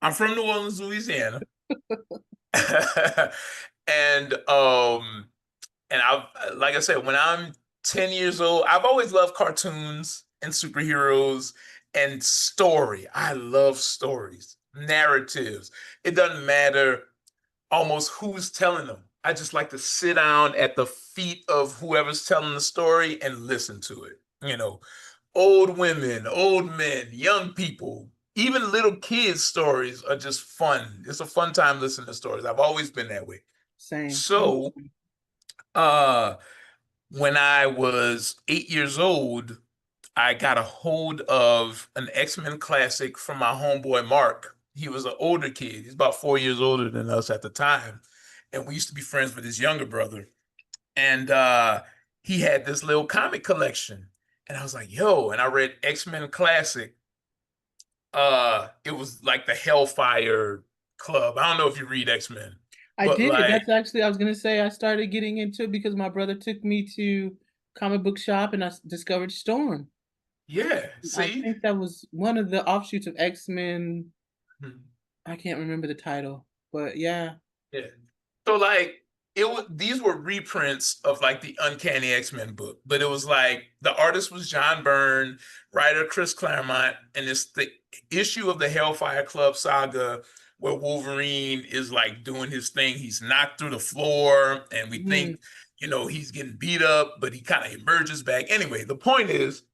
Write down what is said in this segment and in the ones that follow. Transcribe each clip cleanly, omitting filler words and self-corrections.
I'm from New Orleans, Louisiana. And I've like I said, when I'm 10 years old, I've always loved cartoons and superheroes and story. I love stories, narratives. It doesn't matter almost who's telling them. I just like to sit down at the feet of whoever's telling the story and listen to it. Old women, old men, young people, even little kids' stories are just fun. It's a fun time listening to stories. I've always been that way. Same. So, uh, when I was 8 years old, I got a hold of an X-Men classic from my homeboy Mark. He was an older kid. He's about 4 years older than us at the time. And we used to be friends with his younger brother. And he had this little comic collection. And I was like, yo, and I read X-Men Classic. It was like the Hellfire Club. I don't know if you read X-Men, I but did. like, That's actually, I was gonna say I started getting into it because my brother took me to comic book shop and discovered Storm. yeah, I see? think that was one of the offshoots of X-Men. Mhm. I can't remember the title, but yeah. Yeah. So like these were reprints of like the Uncanny X-Men book, but it was like the artist was John Byrne, writer Chris Claremont, and it's the issue of the Hellfire Club saga where Wolverine is like doing his thing. He's knocked through the floor, and we Mhm. think, he's getting beat up, but he kind of emerges back. Anyway, the point is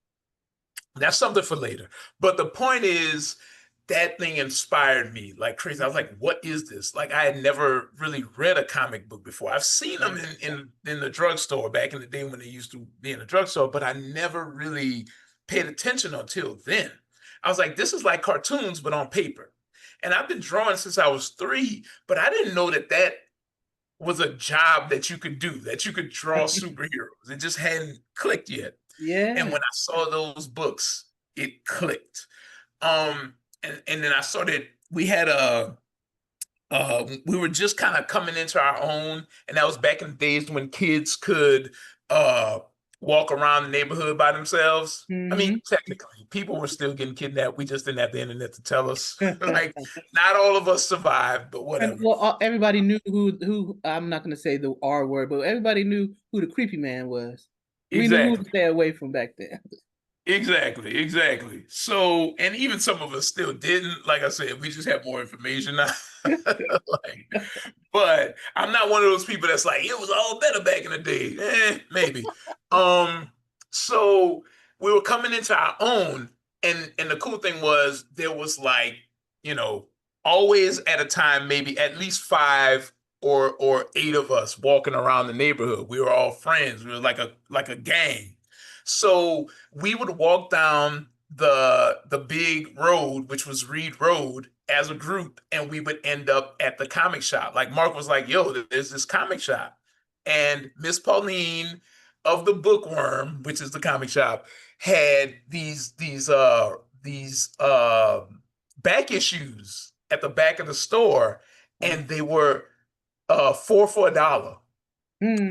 that's something for later. But the point is, that thing inspired me like crazy. I was like, what is this? Like, I had never really read a comic book before. I've seen them Right. in the drugstore back in the day when they used to be in the drugstore, but I never really paid attention until then. I was like, this is like cartoons, but on paper. And I've been drawing since I was 3, but I didn't know that that was a job that you could do, that you could draw superheroes. It just hadn't clicked yet. And Yeah. when I saw those books, it clicked. And then I started, we were just kind of coming into our own, and that was back in the days when kids could uh walk around the neighborhood by themselves. I mean, Hmm. technically, people were still getting kidnapped. We just didn't have the internet to tell us. Like, not all of us survived, but And whatever. well, everybody knew who I'm not gonna say the R word, but everybody knew who the creepy man was. We knew who to Exactly. stay away from back then. Exactly, exactly. So, and even some of us still didn't. Like I said, we just have more information now. Like, but I'm not one of those people that's like, it was all better back in the day. Maybe. Um, so we were coming into our own, and the cool thing was there was like, you know, always at a time, maybe at least 5 or 8 of us walking around the neighborhood. We were all friends. We were like a gang. So we would walk down the big road, which was Reed Road, as a group, and we would end up at the comic shop. Like Mark was like, "Yo, there's this comic shop," and Miss Pauline of the Bookworm, which is the comic shop, had these back issues at the back of the store, Wow. and they were 4 for $1.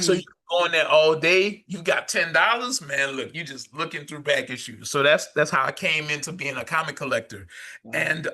So Hmm. you go in there all day, you got $10, man. Look, you just looking through back issues. So that's how I came into being a comic collector. Wow. And